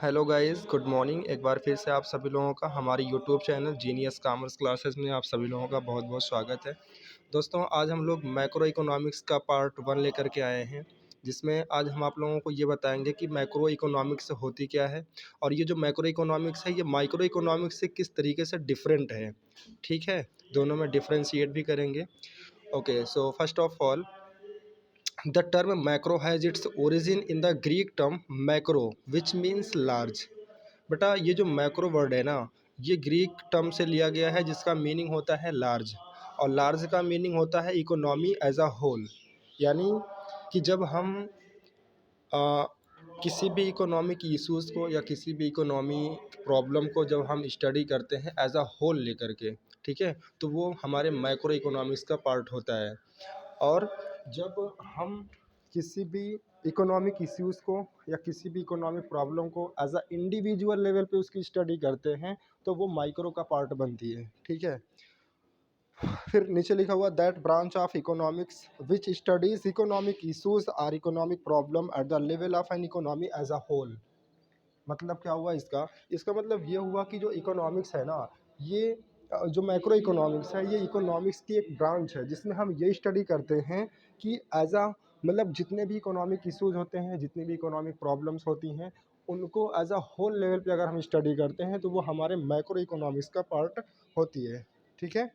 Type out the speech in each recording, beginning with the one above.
Hello guys, good morning. एक बार फिर से आप सभी लोगों का हमारे YouTube channel genius commerce classes में आप सभी लोगों का बहुत बहुत स्वागत है। दोस्तों, आज हम लोग मैक्रो इकोनॉमिक्स का पार्ट 1 लेकर के आए हैं, जिसमें आज हम आप लोगों को ये बताएंगे कि मैक्रो इकोनॉमिक्स होती क्या है और ये जो मैक्रो इकोनॉमिक्स है ये माइक्रो इकोनॉमिक्स से किस तरीके से डिफरेंट है। ठीक है, दोनों में डिफ्रेंशिएट भी करेंगे। Okay, so first of all, the term macro has its origin in the Greek term macro, which means large। बेटा, ये जो मैक्रो वर्ड है ना, ये ग्रीक टर्म से लिया गया है जिसका मीनिंग होता है लार्ज, और लार्ज का मीनिंग होता है इकोनॉमी एज अ होल। यानी कि जब हम आ, किसी भी इकोनॉमिक इश्यूज़ को या किसी भी इकोनॉमी प्रॉब्लम को जब हम स्टडी करते हैं एज अ होल लेकर के, ठीक है, तो वो हमारे मैक्रो इकोनॉमिक्स का पार्ट होता है। और जब हम किसी भी इकोनॉमिक इश्यूज़ को या किसी भी इकोनॉमिक प्रॉब्लम को एज अ इंडिविजुअल लेवल पे उसकी स्टडी करते हैं तो वो माइक्रो का पार्ट बनती है। ठीक है, फिर नीचे लिखा हुआ that branch of economics which studies economic issues और economic problem at the level of an economy as a whole. मतलब क्या हुआ इसका इसका मतलब ये हुआ कि जो इकोनॉमिक्स है ना, ये जो मैक्रो इकोनॉमिक्स है ये इकोनॉमिक्स की एक ब्रांच है जिसमें हम ये स्टडी करते हैं कि एज अ मतलब जितने भी इकोनॉमिक इश्यूज होते हैं, जितनी भी इकोनॉमिक प्रॉब्लम्स होती हैं, उनको एज अ होल लेवल पे अगर हम स्टडी करते हैं तो वो हमारे मैक्रो इकोनॉमिक्स का पार्ट होती है। ठीक है,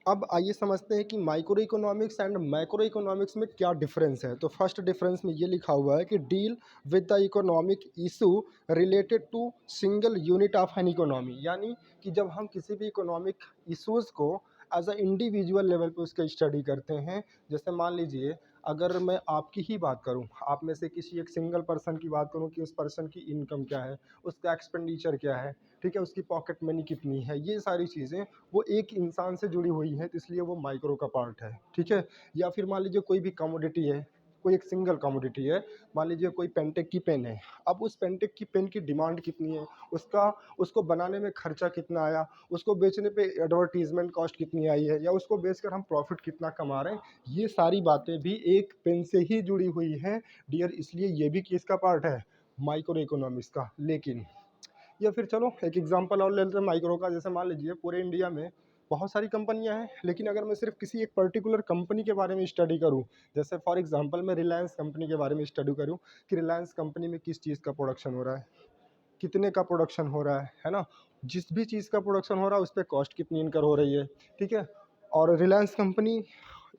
अब आइए समझते हैं कि micro economics and macro economics में क्या डिफरेंस है। तो फर्स्ट डिफरेंस में ये लिखा हुआ है कि deal with the economic issue related to single unit of an economy. यानी कि जब हम किसी भी इकोनॉमिक इश्यूज़ को एज अ इंडिविजुअल लेवल पे उसका स्टडी करते हैं, जैसे मान लीजिए अगर मैं आपकी ही बात करूं, आप में से किसी एक सिंगल पर्सन की बात करूं कि उस पर्सन की इनकम क्या है, उसका एक्सपेंडिचर क्या है, ठीक है, उसकी पॉकेट मनी कितनी है, ये सारी चीज़ें वो एक इंसान से जुड़ी हुई है, तो इसलिए वो माइक्रो का पार्ट है। ठीक है, या फिर मान लीजिए कोई भी कमोडिटी है, कोई एक सिंगल कमोडिटी है, मान लीजिए कोई पेंटेक की पेन है। अब उस पेंटेक की पेन की डिमांड कितनी है, उसका उसको बनाने में खर्चा कितना आया, उसको बेचने पे एडवर्टीजमेंट कॉस्ट कितनी आई है, या उसको बेचकर हम प्रॉफिट कितना कमा रहे हैं, ये सारी बातें भी एक पेन से ही जुड़ी हुई हैं डियर। इसलिए ये भी किसका पार्ट है, माइक्रो इकोनॉमिक्स का। लेकिन या फिर चलो एक एग्जांपल और ले लेते हैं माइक्रो का। जैसे मान लीजिए पूरे इंडिया में बहुत सारी कंपनियां हैं, लेकिन अगर मैं सिर्फ किसी एक पर्टिकुलर कंपनी के बारे में स्टडी करूं, जैसे फॉर एग्जांपल मैं रिलायंस कंपनी के बारे में स्टडी करूं कि रिलायंस कंपनी में किस चीज़ का प्रोडक्शन हो रहा है, कितने का प्रोडक्शन हो रहा है ना, जिस भी चीज़ का प्रोडक्शन हो रहा है उस पर कॉस्ट कितनी इनकर हो रही है। ठीक है, और रिलायंस कंपनी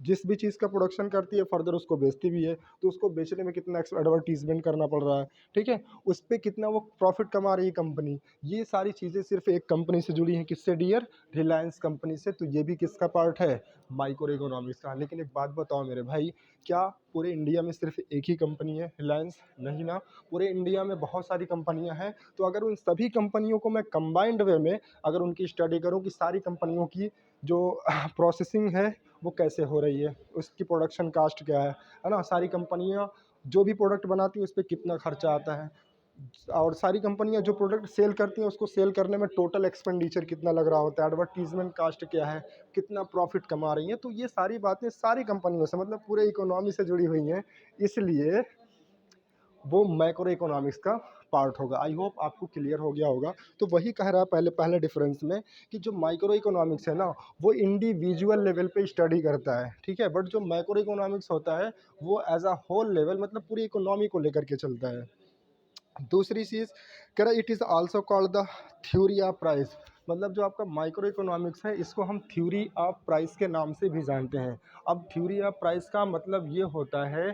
जिस भी चीज़ का प्रोडक्शन करती है फर्दर उसको बेचती भी है, तो उसको बेचने में कितना एडवर्टीजमेंट करना पड़ रहा है, ठीक है, उस पर कितना वो प्रॉफिट कमा रही है कंपनी। ये सारी चीज़ें सिर्फ एक कंपनी से जुड़ी हैं, किससे डियर, रिलायंस कंपनी से। तो ये भी किसका पार्ट है, माइक्रो इकोनॉमिक्स का। लेकिन एक बात बताओ मेरे भाई, क्या पूरे इंडिया में सिर्फ एक ही कंपनी है रिलायंस? नहीं ना, पूरे इंडिया में बहुत सारी कंपनियां हैं। तो अगर उन सभी कंपनियों को मैं कंबाइंड वे में अगर उनकी स्टडी करूं कि सारी कंपनियों की जो प्रोसेसिंग है वो कैसे हो रही है, उसकी प्रोडक्शन कास्ट क्या है ना, सारी कंपनियां जो भी प्रोडक्ट बनाती हैं उस पर कितना खर्चा आता है, और सारी कंपनियां जो प्रोडक्ट सेल करती हैं उसको सेल करने में टोटल एक्सपेंडिचर कितना लग रहा होता है, एडवर्टीजमेंट कास्ट क्या है, कितना प्रॉफिट कमा रही हैं। तो ये सारी बातें सारी कंपनियों से मतलब पूरे इकोनॉमी से जुड़ी हुई हैं, इसलिए वो मैक्रो इकोनॉमिक्स का पार्ट होगा। आई होप आपको क्लियर हो गया होगा। तो वही कह रहा है पहले पहले डिफरेंस में कि जो माइक्रो इकोनॉमिक्स है ना, वो इंडिविजुअल लेवल पे स्टडी करता है, ठीक है, बट जो मैक्रो इकोनॉमिक्स होता है वो एज अ होल लेवल मतलब पूरी इकोनॉमी को लेकर के चलता है। दूसरी चीज़ कह रहा it is also called the theory of price. मतलब जो आपका माइक्रो इकोनॉमिक्स है इसको हम थ्योरी ऑफ प्राइस के नाम से भी जानते हैं। अब थ्योरी ऑफ प्राइस का मतलब ये होता है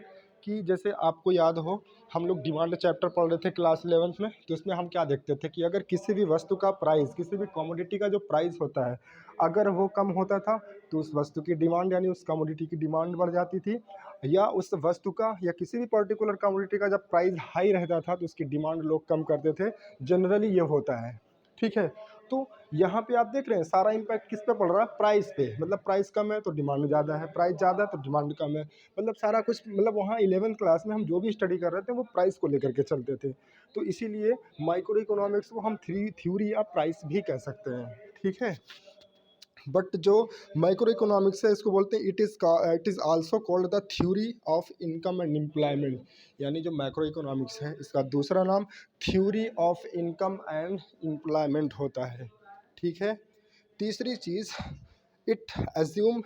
कि जैसे आपको याद हो, हम लोग डिमांड चैप्टर पढ़ रहे थे क्लास 11th में, तो इसमें हम क्या देखते थे कि अगर किसी भी वस्तु का प्राइस, किसी भी कमोडिटी का जो प्राइस होता है, अगर वो कम होता था तो उस वस्तु की डिमांड यानी उस कमोडिटी की डिमांड बढ़ जाती थी, या उस वस्तु का या किसी भी पर्टिकुलर कमोडिटी का जब प्राइस हाई रहता था तो उसकी डिमांड लोग कम करते थे। जनरली ये होता है, ठीक है। तो यहाँ पे आप देख रहे हैं सारा इम्पैक्ट किस पे पड़ रहा है, प्राइस पे। मतलब प्राइस कम है तो डिमांड ज़्यादा है, प्राइस ज़्यादा है तो डिमांड कम है। मतलब सारा कुछ मतलब वहाँ 11th क्लास में हम जो भी स्टडी कर रहे थे वो प्राइस को लेकर के चलते थे। तो इसीलिए माइक्रो इकोनॉमिक्स को हम थ्योरी ऑफ प्राइस भी कह सकते हैं, ठीक है। बट जो माइक्रो इकोनॉमिक्स है इसको बोलते हैं it is also called the theory of income and employment. यानी जो माइक्रो इकोनॉमिक्स है इसका दूसरा नाम theory of income and employment होता है। ठीक है। तीसरी चीज़, it assume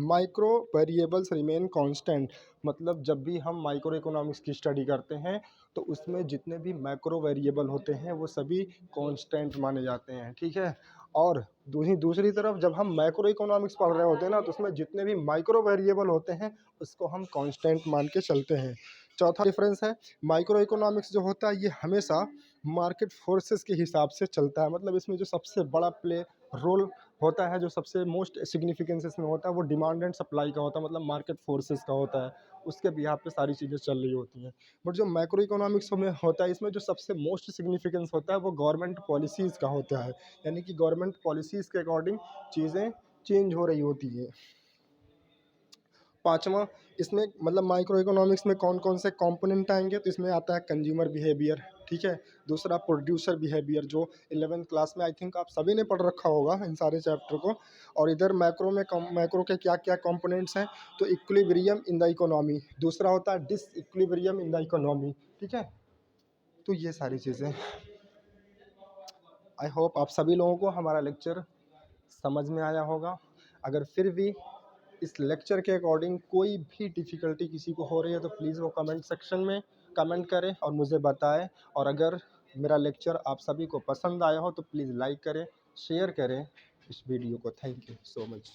micro variables remain constant. मतलब जब भी हम माइक्रो इकोनॉमिक्स की स्टडी करते हैं तो उसमें जितने भी मैक्रो वेरिएबल होते हैं वो सभी कांस्टेंट माने जाते हैं। ठीक है। और दूसरी तरफ जब हम मैक्रो इकोनॉमिक्स पढ़ रहे होते हैं ना तो उसमें जितने भी माइक्रो वेरिएबल होते हैं उसको हम कांस्टेंट मान के चलते हैं। चौथा डिफरेंस है, माइक्रो इकोनॉमिक्स जो होता है ये हमेशा मार्केट फोर्सेस के हिसाब से चलता है। मतलब इसमें जो सबसे बड़ा प्ले रोल होता है, जो सबसे मोस्ट सिग्निफिकेंस इसमें होता है वो डिमांड एंड सप्लाई का होता है, मतलब मार्केट फोर्सेस का होता है, उसके बिहाफ पे सारी चीज़ें चल रही होती हैं। बट जो मैक्रो इकोनॉमिक्स में होता है इसमें जो सबसे मोस्ट सिग्निफिकेंस होता है वो गवर्नमेंट पॉलिसीज़ का होता है। यानी कि गवर्नमेंट पॉलिसीज़ के अकॉर्डिंग चीज़ें चेंज हो रही होती हैं। पाँचवा, इसमें मतलब माइक्रो इकोनॉमिक्स में कौन कौन से कंपोनेंट आएंगे, तो इसमें आता है कंज्यूमर बिहेवियर। ठीक है। दूसरा प्रोड्यूसर बिहेवियर, जो 11th क्लास में आई थिंक आप सभी ने पढ़ रखा होगा इन सारे चैप्टर को। और इधर मैक्रो में मैक्रो के क्या क्या कंपोनेंट्स हैं, तो इक्विलिब्रियम इन द इकोनॉमी, दूसरा होता है disequilibrium in the economy. ठीक है। तो ये सारी चीज़ें, आई होप आप सभी लोगों को हमारा लेक्चर समझ में आया होगा। अगर फिर भी इस लेक्चर के अकॉर्डिंग कोई भी डिफ़िकल्टी किसी को हो रही है तो प्लीज़ वो कमेंट सेक्शन में कमेंट करें और मुझे बताएं। और अगर मेरा लेक्चर आप सभी को पसंद आया हो तो प्लीज़ लाइक करें, शेयर करें इस वीडियो को। Thank you so much.